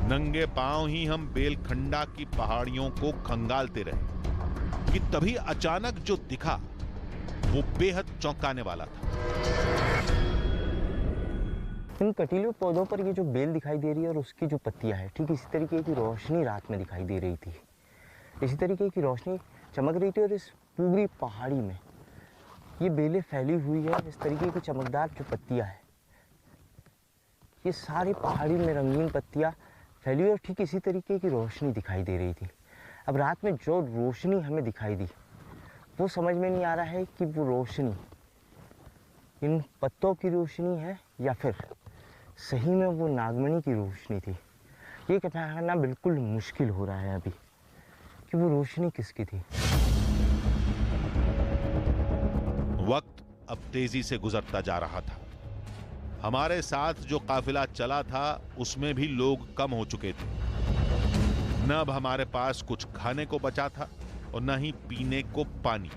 नंगे पांव ही हम बेलखंडा की पहाड़ियों को खंगालते रहे कि तभी अचानक जो दिखा वो बेहद चौंकाने वाला था। इन कटीले पौधों पर ये जो बेल दिखाई दे रही है और उसकी जो पत्तियां हैं, ठीक इसी तरीके की रोशनी रात में दिखाई दे रही थी। इसी तरीके की रोशनी चमक रही थी और इस पूरी पहाड़ी में ये बेलें फैली हुई है। इस तरीके की चमकदार जो पत्तियां हैं, ये सारी पहाड़ी में रंगीन पत्तियां फैली हुई और ठीक इसी तरीके की रोशनी दिखाई दे रही थी। अब रात में जो रोशनी हमें दिखाई दी वो समझ में नहीं आ रहा है कि वो रोशनी इन पत्तों की रोशनी है या फिर सही में वो नागमणि की रोशनी थी। ये कहना बिल्कुल मुश्किल हो रहा है अभी कि वो रोशनी किसकी थी। वक्त अब तेजी से गुजरता जा रहा था। हमारे साथ जो काफिला चला था उसमें भी लोग कम हो चुके थे। न अब हमारे पास कुछ खाने को बचा था और न ही पीने को पानी।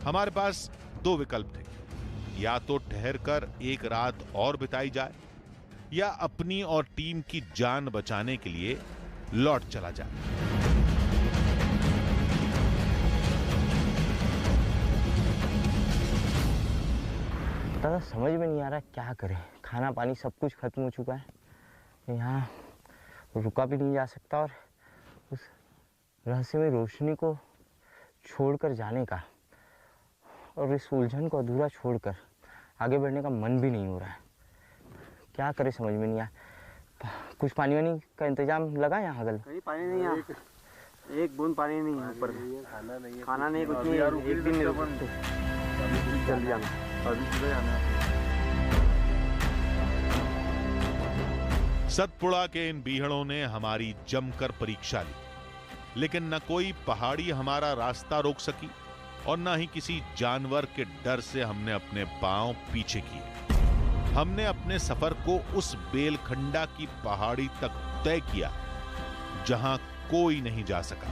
हमारे पास दो विकल्प थे, या तो ठहरकर एक रात और बिताई जाए या अपनी और टीम की जान बचाने के लिए लौट चला जाए। दादा समझ में नहीं आ रहा क्या करें। खाना पानी सब कुछ खत्म हो चुका है। यहाँ रुका भी नहीं जा सकता और उस रहस्यमय रोशनी को छोड़कर जाने का और इस उलझन को अधूरा छोड़कर आगे बढ़ने का मन भी नहीं हो रहा है। क्या करें समझ में नहीं आया। कुछ पानी वानी का इंतजाम लगा यहाँ गल? कहीं पानी नहीं है, एक बूंद पानी नहीं है ऊपर। खाना नहीं, कुछ नहीं, एक दिन नहीं। जल्दी जाना, अभी सुबह जाना। सतपुड़ा के इन बीहड़ों ने हमारी जमकर परीक्षा ली, लेकिन न कोई पहाड़ी हमारा रास्ता रोक सकी और न ही किसी जानवर के डर से हमने अपने पांव पीछे किए। हमने अपने सफर को उस बेलखंडा की पहाड़ी तक तय किया जहां कोई नहीं जा सका।